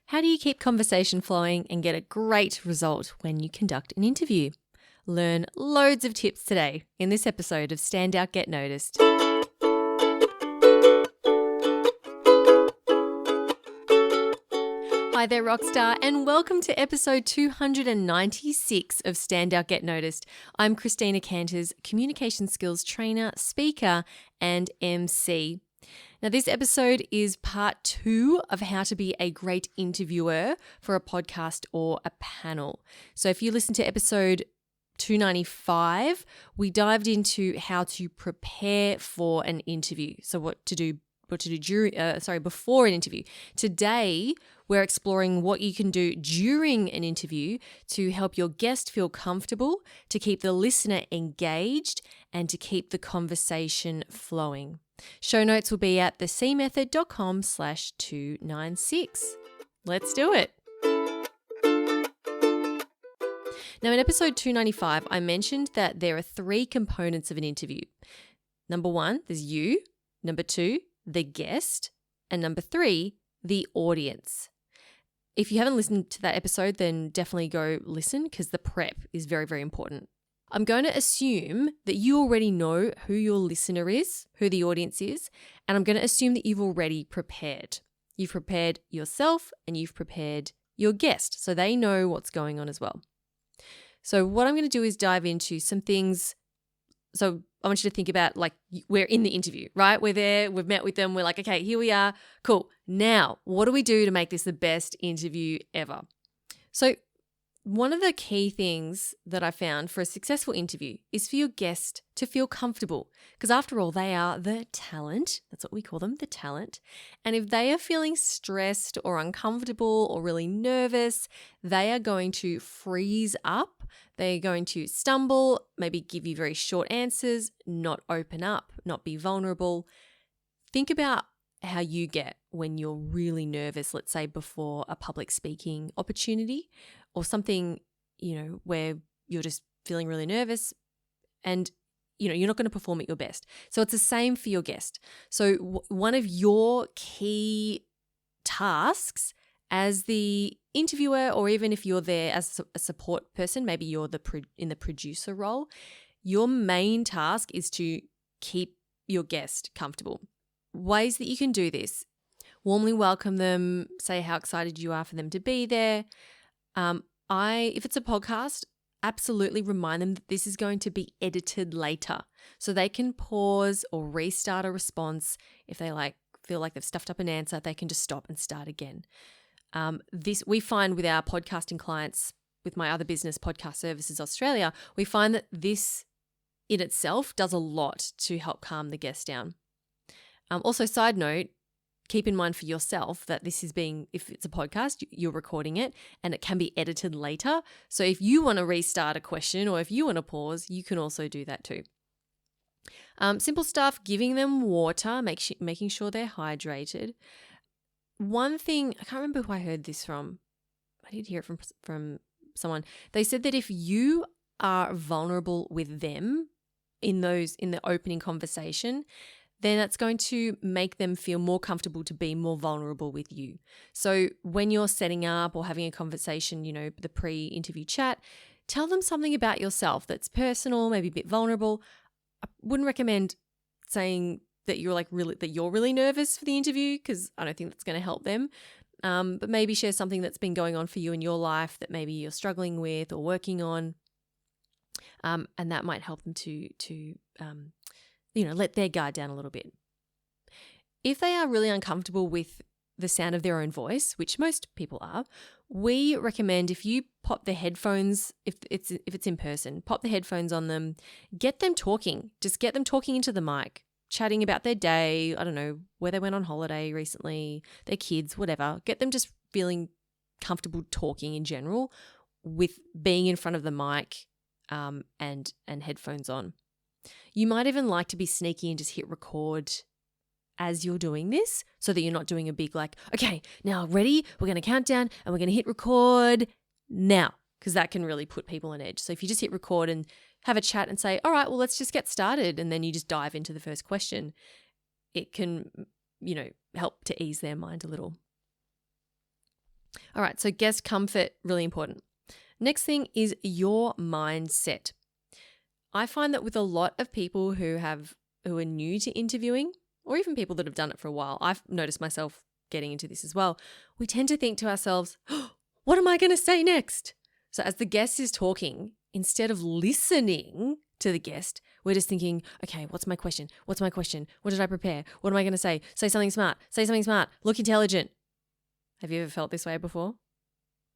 How do you keep conversation flowing and get a great result when you conduct an interview? Learn loads of tips today in this episode of Stand Out, Get Noticed. Hi there, Rockstar, and welcome to episode 296 of Stand Out, Get Noticed. I'm Christina Canters, communication skills trainer, speaker, and MC. Now, this episode is part 2 of how to be a great interviewer for a podcast or a panel. So if you listen to episode 295, we dived into how to prepare for an interview. So what to do before an interview. Today, we're exploring what you can do during an interview to help your guest feel comfortable, to keep the listener engaged, and to keep the conversation flowing. Show notes will be at thecmethod.com/296. Let's do it. Now, in episode 295, I mentioned that there are 3 components of an interview. Number 1, there's you. Number 2, the guest. And number 3, the audience. If you haven't listened to that episode, then definitely go listen because the prep is very, very important. I'm going to assume that you already know who your listener is, who the audience is, and I'm going to assume that you've already prepared. You've prepared yourself and you've prepared your guest, so they know what's going on as well. So what I'm going to do is dive into some things. So I want you to think about, like, we're in the interview, right? We're there, we've met with them, we're like, okay, here we are, cool. Now, what do we do to make this the best interview ever? So one of the key things that I found for a successful interview is for your guest to feel comfortable, because after all, they are the talent. That's what we call them, the talent. And if they are feeling stressed or uncomfortable or really nervous, they are going to freeze up. They're going to stumble, maybe give you very short answers, not open up, not be vulnerable. Think about how you get when you're really nervous, let's say before a public speaking opportunity or something, where you're just feeling really nervous and, you're not going to perform at your best. So it's the same for your guest. So one of your key tasks as the interviewer, or even if you're there as a support person, maybe you're in the producer role, your main task is to keep your guest comfortable. Ways that you can do this: warmly welcome them, say how excited you are for them to be there. If it's a podcast, absolutely remind them that this is going to be edited later, so they can pause or restart a response. If they feel like they've stuffed up an answer, they can just stop and start again. This we find with our podcasting clients, with my other business, Podcast Services Australia, we find that this in itself does a lot to help calm the guest down. Also, side note, keep in mind for yourself that this is if it's a podcast, you're recording it and it can be edited later. So if you want to restart a question or if you want to pause, you can also do that too. Simple stuff: giving them water, making sure they're hydrated. One thing, I can't remember who I heard this from. I did hear it from someone. They said that if you are vulnerable with them in the opening conversation, then that's going to make them feel more comfortable to be more vulnerable with you. So when you're setting up or having a conversation, the pre-interview chat, tell them something about yourself that's personal, maybe a bit vulnerable. I wouldn't recommend saying that you're really nervous for the interview, because I don't think that's going to help them. But maybe share something that's been going on for you in your life that maybe you're struggling with or working on. And that might help them to let their guard down a little bit. If they are really uncomfortable with the sound of their own voice, which most people are, we recommend if you pop the headphones, if it's in person, pop the headphones on them, get them talking. Just get them talking into the mic, chatting about their day, I don't know, where they went on holiday recently, their kids, whatever. Get them just feeling comfortable talking in general with being in front of the mic and headphones on. You might even like to be sneaky and just hit record as you're doing this, so that you're not doing a big okay, now ready? We're going to count down and we're going to hit record now, because that can really put people on edge. So if you just hit record and have a chat and say, all right, well, let's just get started, and then you just dive into the first question, it can, help to ease their mind a little. All right, so guest comfort, really important. Next thing is your mindset. I find that with a lot of people who are new to interviewing, or even people that have done it for a while, I've noticed myself getting into this as well. We tend to think to ourselves, oh, what am I going to say next? So as the guest is talking, instead of listening to the guest, we're just thinking, okay, what's my question? What's my question? What did I prepare? What am I going to say? Say something smart. Say something smart. Look intelligent. Have you ever felt this way before?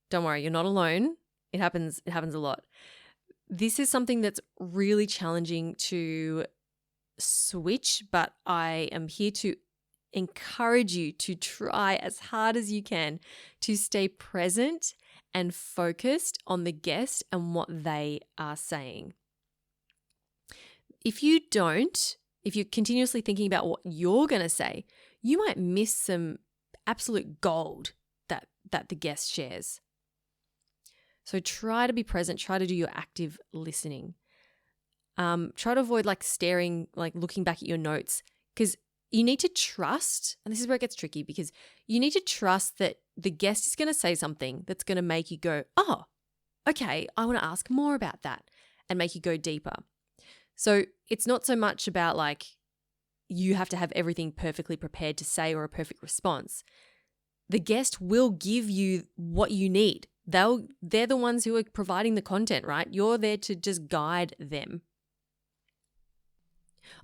Don't worry, you're not alone. It happens a lot. This is something that's really challenging to switch, but I am here to encourage you to try as hard as you can to stay present and focused on the guest and what they are saying. If you're continuously thinking about what you're going to say, you might miss some absolute gold that the guest shares. So try to be present, try to do your active listening. Try to avoid staring, looking back at your notes, because you need to trust, and this is where it gets tricky, because you need to trust that the guest is going to say something that's going to make you go, oh, okay, I want to ask more about that, and make you go deeper. So it's not so much about you have to have everything perfectly prepared to say or a perfect response. The guest will give you what you need. They're the ones who are providing the content, right? You're there to just guide them.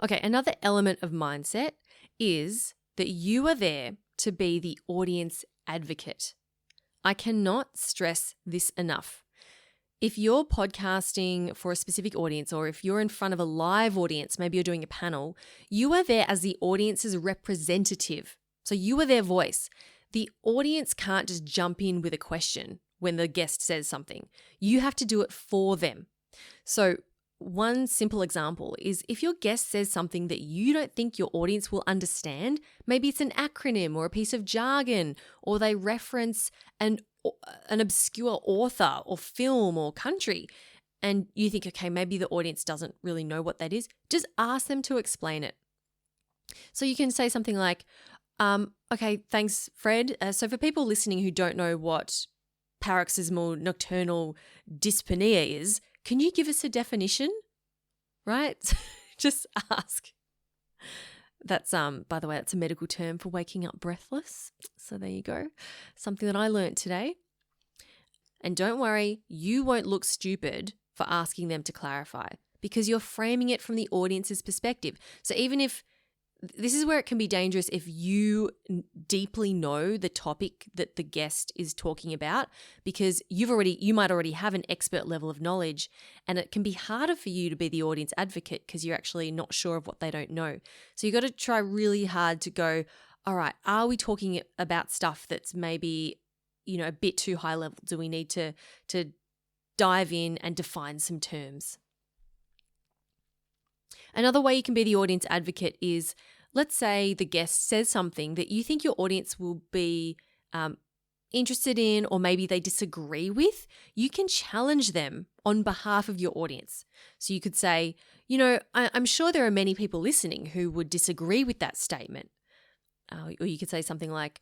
Okay, another element of mindset is that you are there to be the audience advocate. I cannot stress this enough. If you're podcasting for a specific audience, or if you're in front of a live audience, maybe you're doing a panel, you are there as the audience's representative. So you are their voice. The audience can't just jump in with a question when the guest says something. You have to do it for them. So one simple example is if your guest says something that you don't think your audience will understand, maybe it's an acronym or a piece of jargon, or they reference an obscure author or film or country, and you think, okay, maybe the audience doesn't really know what that is, just ask them to explain it. So you can say something like, okay, thanks, Fred. So for people listening who don't know what paroxysmal nocturnal dyspnea is, can you give us a definition? Right? Just ask. That's by the way, that's a medical term for waking up breathless. So there you go. Something that I learned today. And don't worry, you won't look stupid for asking them to clarify, because you're framing it from the audience's perspective. So even if this is where it can be dangerous, if you deeply know the topic that the guest is talking about, because you might already have an expert level of knowledge, and it can be harder for you to be the audience advocate because you're actually not sure of what they don't know. So you got to try really hard to go, all right, are we talking about stuff that's maybe, a bit too high level? Do we need to dive in and define some terms? Another way you can be the audience advocate is, let's say the guest says something that you think your audience will be interested in, or maybe they disagree with. You can challenge them on behalf of your audience. So you could say, I'm sure there are many people listening who would disagree with that statement. Or you could say something like,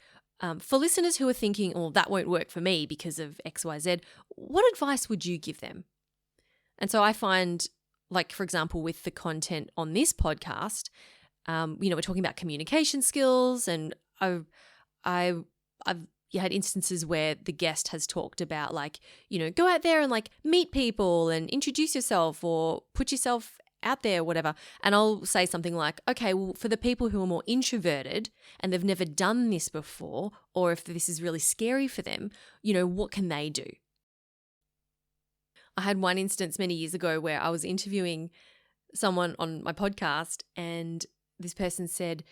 for listeners who are thinking, oh, that won't work for me because of X, Y, Z, what advice would you give them? And so I find, for example, with the content on this podcast, we're talking about communication skills, and I've had instances where the guest has talked about go out there and meet people and introduce yourself or put yourself out there, whatever. And I'll say something like, okay, well, for the people who are more introverted and they've never done this before, or if this is really scary for them, what can they do? I had one instance many years ago where I was interviewing someone on my podcast, and this person said,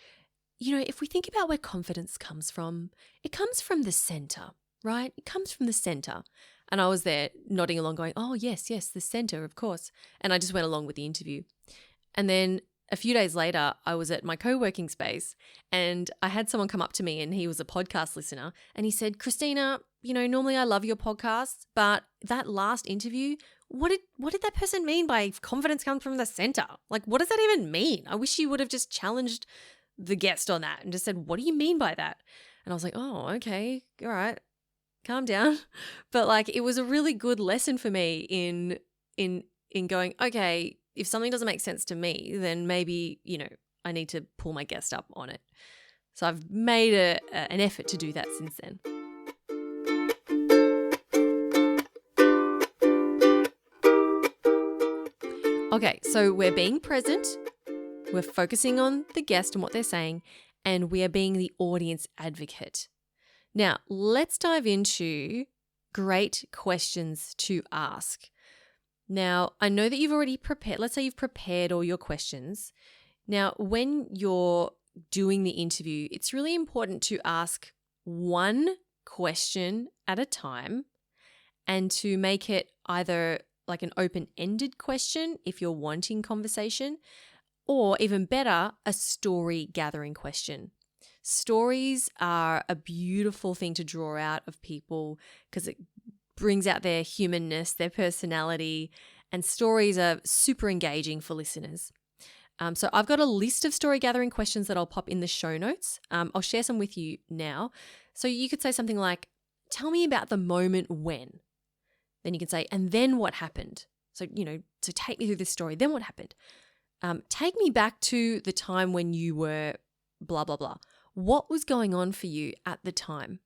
if we think about where confidence comes from, it comes from the center, right? It comes from the center. And I was there nodding along going, oh, yes, the center, of course. And I just went along with the interview. And then a few days later, I was at my co-working space, and I had someone come up to me, and he was a podcast listener, and he said, Christina, normally I love your podcasts, but that last interview, what did that person mean by confidence comes from the center? What does that even mean? I wish you would have just challenged the guest on that and just said, what do you mean by that? And I was like, oh, okay, all right. calm down. But like, it was a really good lesson for me in going, okay, if something doesn't make sense to me, then maybe, I need to pull my guest up on it. So I've made an effort to do that since then. Okay, so we're being present, we're focusing on the guest and what they're saying, and we are being the audience advocate. Now, let's dive into great questions to ask. Now, I know that you've already prepared, let's say you've prepared all your questions. Now, when you're doing the interview, it's really important to ask one question at a time and to make it either like an open-ended question if you're wanting conversation, or even better, a story gathering question. Stories are a beautiful thing to draw out of people because it brings out their humanness, their personality, and stories are super engaging for listeners. So I've got a list of story gathering questions that I'll pop in the show notes. I'll share some with you now. So you could say something like, tell me about the moment when. Then you can say, and then what happened? So, so take me through this story. Then what happened? Take me back to the time when you were blah, blah, blah. What was going on for you at the time?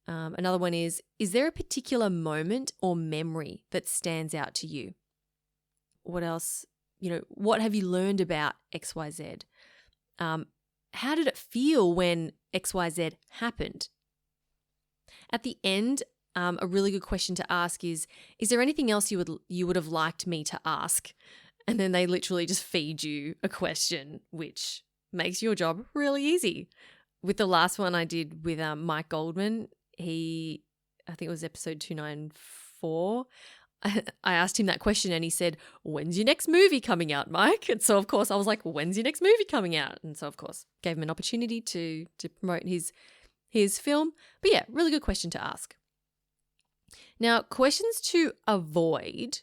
Another one is there a particular moment or memory that stands out to you? What else? What have you learned about XYZ? How did it feel when XYZ happened? At the end, a really good question to ask is there anything else you would have liked me to ask? And then they literally just feed you a question, which makes your job really easy. With the last one I did with Mike Goldman, I think it was episode 294, I asked him that question and he said, when's your next movie coming out, Mike? And so, of course, I was like, when's your next movie coming out? And so, of course, gave him an opportunity to promote his film. But yeah, really good question to ask. Now, questions to avoid.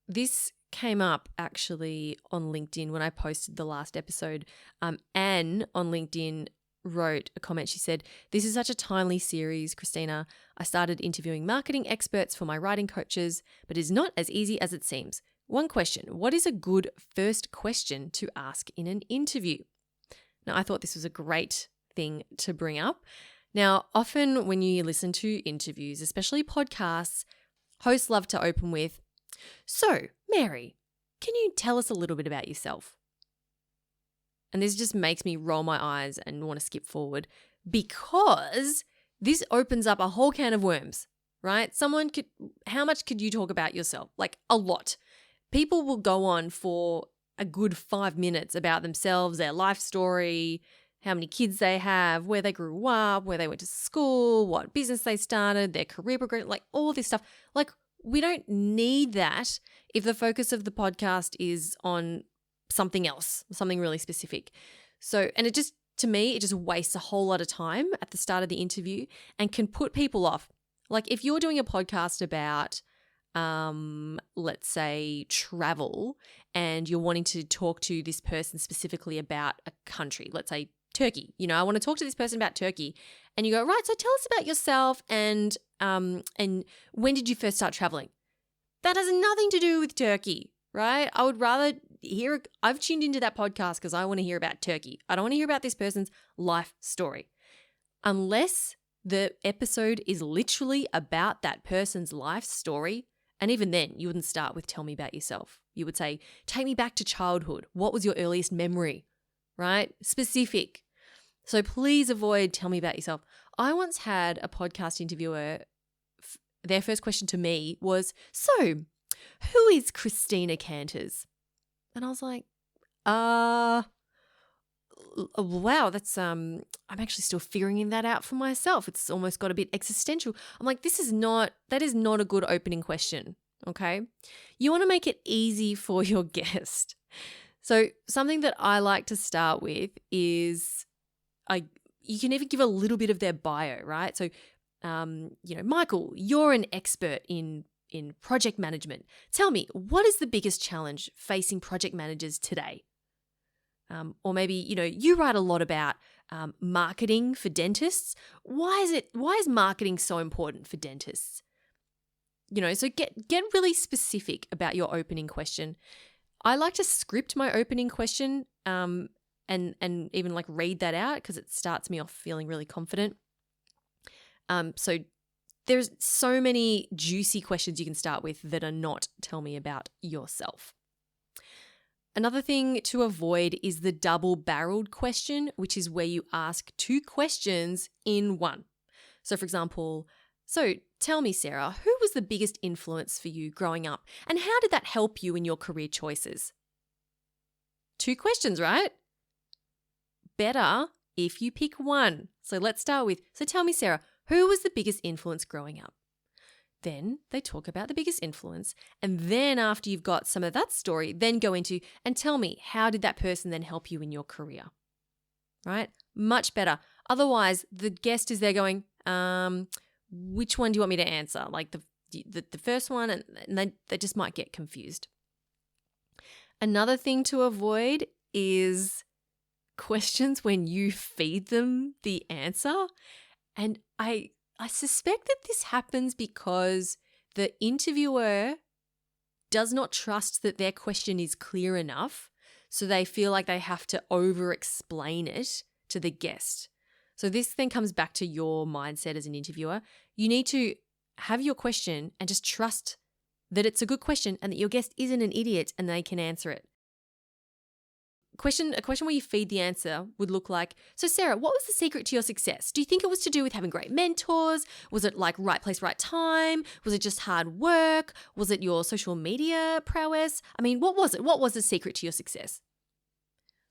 This came up actually on LinkedIn when I posted the last episode. Anne on LinkedIn wrote a comment. She said, this is such a timely series, Christina. I started interviewing marketing experts for my writing coaches, but it's not as easy as it seems. One question, what is a good first question to ask in an interview? Now, I thought this was a great thing to bring up. Now, often when you listen to interviews, especially podcasts, hosts love to open with, so, Mary, can you tell us a little bit about yourself? And this just makes me roll my eyes and want to skip forward because this opens up a whole can of worms, right? How much could you talk about yourself? Like a lot. People will go on for a good 5 minutes about themselves, their life story, how many kids they have, where they grew up, where they went to school, what business they started, their career progression, like all this stuff. Like we don't need that if the focus of the podcast is on something else, something really specific. So, and to me, it just wastes a whole lot of time at the start of the interview and can put people off. Like if you're doing a podcast about, let's say travel, and you're wanting to talk to this person specifically about a country, let's say Turkey. I want to talk to this person about Turkey. And you go, right, so tell us about yourself and when did you first start traveling? That has nothing to do with Turkey, right? I would rather I've tuned into that podcast because I want to hear about Turkey. I don't want to hear about this person's life story. Unless the episode is literally about that person's life story, and even then, you wouldn't start with tell me about yourself. You would say, take me back to childhood. What was your earliest memory, right? Specific. So please avoid tell me about yourself. I once had a podcast interviewer, their first question to me was, so who is Christina Canters? And I was like, wow, that's, I'm actually still figuring that out for myself. It's almost got a bit existential. I'm like, that is not a good opening question, okay? You want to make it easy for your guest. So something that I like to start with is, you can even give a little bit of their bio, right? So, Michael, you're an expert in project management. Tell me, what is the biggest challenge facing project managers today? Or maybe, you write a lot about marketing for dentists. Why is marketing so important for dentists? So get really specific about your opening question. I like to script my opening question and even like read that out because it starts me off feeling really confident. So there's so many juicy questions you can start with that are not tell me about yourself. Another thing to avoid is the double-barreled question, which is where you ask two questions in one. So for example, so tell me, Sarah, who was the biggest influence for you growing up and how did that help you in your career choices? Two questions, right? Better if you pick one. So let's start with, so tell me, Sarah, who was the biggest influence growing up? Then they talk about the biggest influence. And then after you've got some of that story, then go into, and tell me, how did that person then help you in your career? Right? Much better. Otherwise, the guest is there going, which one do you want me to answer? Like the first one, and they just might get confused. Another thing to avoid is questions when you feed them the answer. And I suspect that this happens because the interviewer does not trust that their question is clear enough, so they feel like they have to over-explain it to the guest. So this then comes back to your mindset as an interviewer. You need to have your question and just trust that it's a good question and that your guest isn't an idiot and they can answer it. A question where you feed the answer would look like, so Sarah, what was the secret to your success? Do you think it was to do with having great mentors? Was it like right place, right time? Was it just hard work? Was it your social media prowess? I mean, what was it? What was the secret to your success?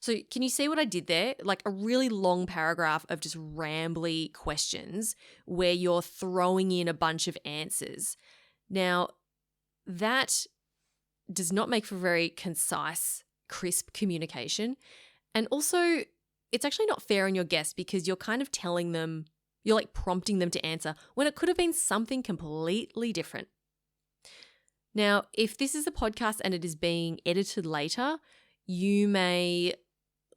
So can you see what I did there? Like a really long paragraph of just rambly questions where you're throwing in a bunch of answers. Now, that does not make for very concise, crisp communication. And also, it's actually not fair on your guest because you're kind of telling them, you're like prompting them to answer when it could have been something completely different. Now, if this is a podcast and it is being edited later, you may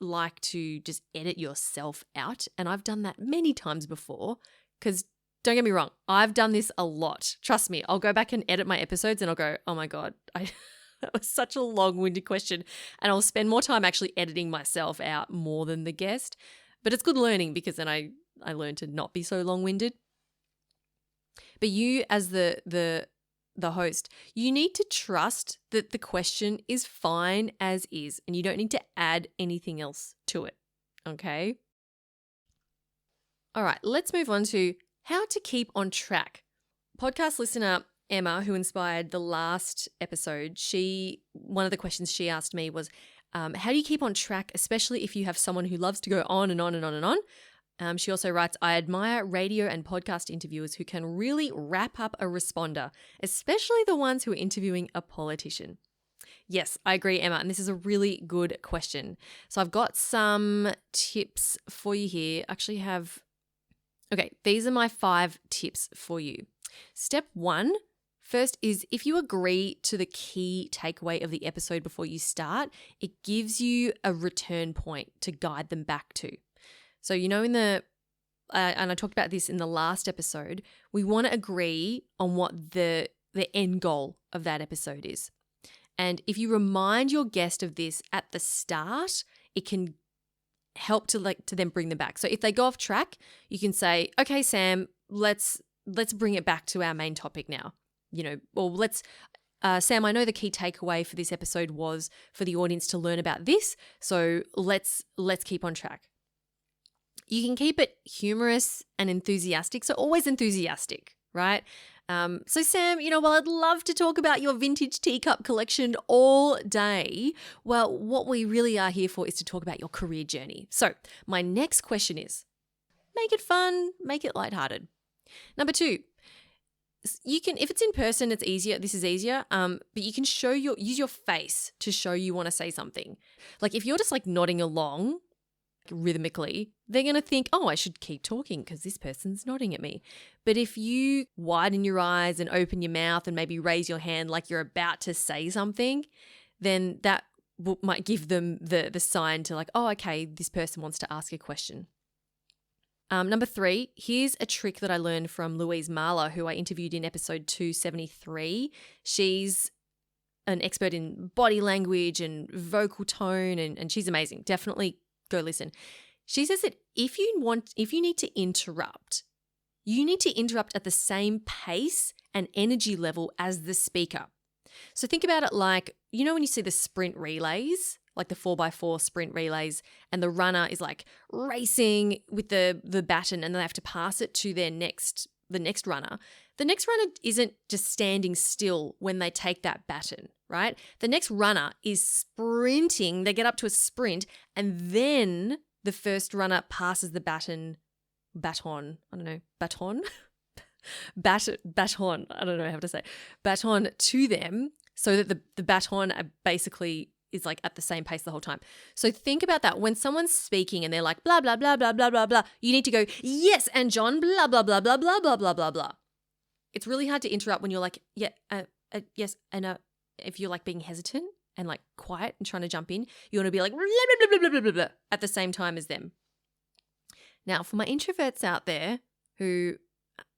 like to just edit yourself out. And I've done that many times before because don't get me wrong, I've done this a lot. Trust me, I'll go back and edit my episodes and I'll go, oh my God, that was such a long-winded question. And I'll spend more time actually editing myself out more than the guest. But it's good learning because then I learned to not be so long-winded. But you as the host, you need to trust that the question is fine as is and you don't need to add anything else to it, okay? All right, let's move on to how to keep on track. Podcast listener Emma, who inspired the last episode, one of the questions she asked me was, how do you keep on track, especially if you have someone who loves to go on and on and on and on? She also writes, I admire radio and podcast interviewers who can really wrap up a responder, especially the ones who are interviewing a politician. Yes, I agree, Emma, and this is a really good question. So I've got some tips for you here. These are my 5 tips for you. Step 1, first is if you agree to the key takeaway of the episode before you start, it gives you a return point to guide them back to. So, and I talked about this in the last episode, we want to agree on what the end goal of that episode is. And if you remind your guest of this at the start, it can help to then bring them back. So if they go off track, you can say, okay, Sam, let's bring it back to our main topic now. Sam, I know the key takeaway for this episode was for the audience to learn about this. So let's keep on track. You can keep it humorous and enthusiastic. So always enthusiastic, right? So Sam, I'd love to talk about your vintage teacup collection all day. Well, what we really are here for is to talk about your career journey. So my next question is, make it fun, make it lighthearted. Number 2, you can, if it's in person, it's easier. This is easier. But you can use your face to show you want to say something. Like if you're just like nodding along rhythmically, they're going to think, oh, I should keep talking because this person's nodding at me. But if you widen your eyes and open your mouth and maybe raise your hand like you're about to say something, then that might give them the sign to like, oh, okay, this person wants to ask a question. Number 3, here's a trick that I learned from Louise Marler, who I interviewed in episode 273. She's an expert in body language and vocal tone, and she's amazing. Definitely go listen. She says that if you need to interrupt, you need to interrupt at the same pace and energy level as the speaker. So think about it like, when you see the sprint relays, like the 4x4 sprint relays, and the runner is like racing with the baton and they have to pass it to the next runner. The next runner isn't just standing still when they take that baton, right? The next runner is sprinting. They get up to a sprint, and then the first runner passes the baton. I don't know how to say baton to them, so that the baton basically is like at the same pace the whole time. So think about that. When someone's speaking and they're like blah blah blah blah blah blah blah, you need to go, yes, and John blah blah blah blah blah blah blah blah blah. It's really hard to interrupt when you're like, yes, and if you're like being hesitant and like quiet and trying to jump in, you want to be like blah blah blah blah blah blah blah at the same time as them. Now, for my introverts out there who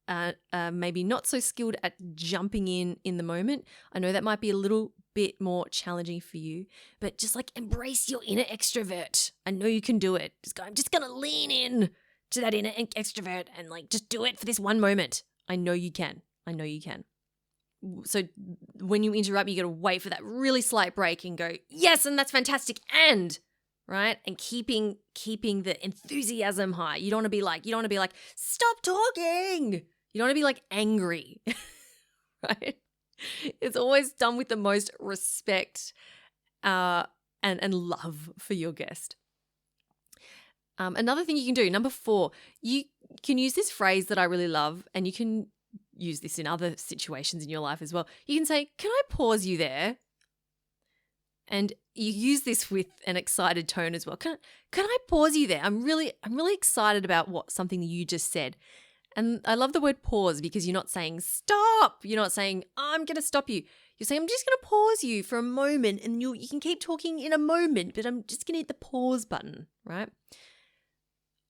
are maybe not so skilled at jumping in the moment, I know that might be a little bit more challenging for you, but just like embrace your inner extrovert. I know you can do it. Just go, I'm just going to lean in to that inner extrovert and like just do it for this one moment. I know you can. So when you interrupt, you got to wait for that really slight break and go, yes, and that's fantastic. And right? And keeping the enthusiasm high. You don't want to be like, stop talking. You don't want to be like angry, right? It's always done with the most respect and love for your guest. Another thing you can do, number 4, you can use this phrase that I really love, and you can use this in other situations in your life as well. You can say, can I pause you there? And you use this with an excited tone as well. Can I pause you there? I'm really excited about something that you just said. And I love the word pause because you're not saying stop. You're not saying I'm going to stop you. You're saying I'm just going to pause you for a moment, and you can keep talking in a moment, but I'm just going to hit the pause button, right?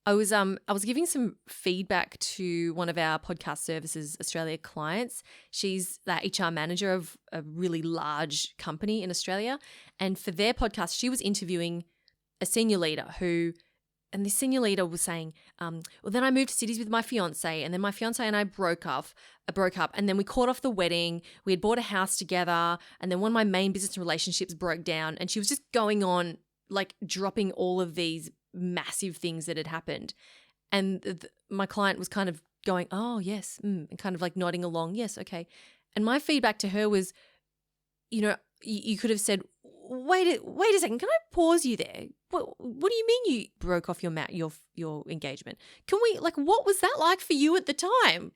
I was giving some feedback to one of our podcast services Australia clients. She's the HR manager of a really large company in Australia. And for their podcast, she was interviewing a senior leader and this senior leader was saying, well, then I moved to cities with my fiance, and then my fiance and I broke up, and then we called off the wedding. We had bought a house together, and then one of my main business relationships broke down. And she was just going on, like dropping all of these massive things that had happened. And my client was kind of going, oh, yes, and kind of like nodding along, yes, okay. And my feedback to her was, you could have said, wait a second, can I pause you there? What do you mean you broke off your engagement? Can we, like, what was that like for you at the time?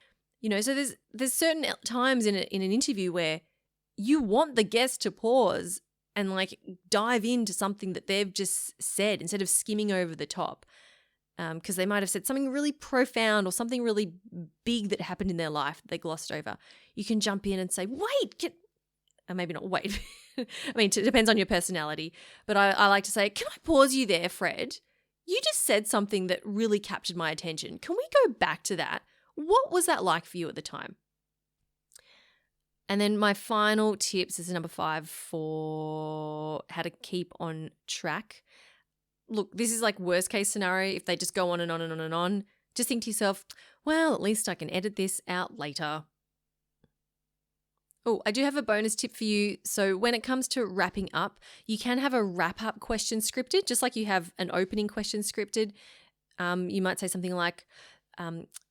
So there's certain times in an interview where you want the guest to pause and like dive into something that they've just said instead of skimming over the top, because they might have said something really profound or something really big that happened in their life that they glossed over. You can jump in and say, wait, maybe not wait. I mean, it depends on your personality, but I like to say, can I pause you there, Fred? You just said something that really captured my attention. Can we go back to that? What was that like for you at the time? And then my final tips is number 5 for how to keep on track. Look, this is like worst case scenario. If they just go on and on and on and on, just think to yourself, well, at least I can edit this out later. Oh, I do have a bonus tip for you. So when it comes to wrapping up, you can have a wrap-up question scripted, just like you have an opening question scripted. You might say something like,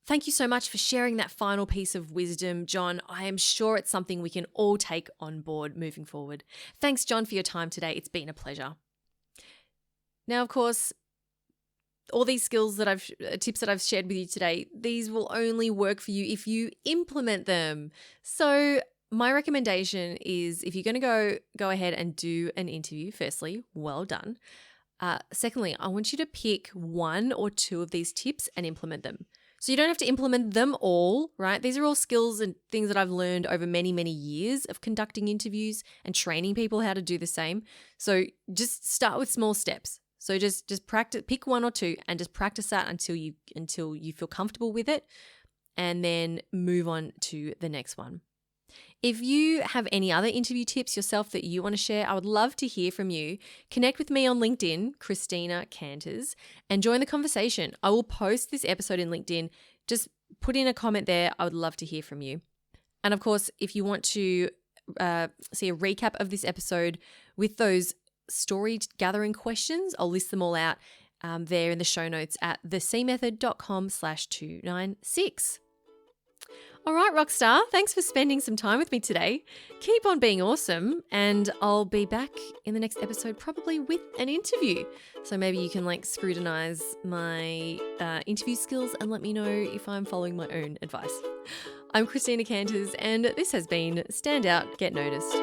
thank you so much for sharing that final piece of wisdom, John. I am sure it's something we can all take on board moving forward. Thanks, John, for your time today. It's been a pleasure. Now, of course, all these tips that I've shared with you today, these will only work for you if you implement them. So my recommendation is, if you're going to go ahead and do an interview, firstly, well done. Secondly, I want you to pick 1 or 2 of these tips and implement them. So you don't have to implement them all, right? These are all skills and things that I've learned over many, many years of conducting interviews and training people how to do the same. So just start with small steps. So just practice, pick one or two and just practice that until you feel comfortable with it, and then move on to the next one. If you have any other interview tips yourself that you want to share, I would love to hear from you. Connect with me on LinkedIn, Christina Canters, and join the conversation. I will post this episode in LinkedIn. Just put in a comment there. I would love to hear from you. And of course, if you want to see a recap of this episode with those story gathering questions, I'll list them all out there in the show notes at thecmethod.com/296. All right, Rockstar, thanks for spending some time with me today. Keep on being awesome, and I'll be back in the next episode probably with an interview. So maybe you can scrutinize my interview skills and let me know if I'm following my own advice. I'm Christina Canters, and this has been Stand Out, Get Noticed.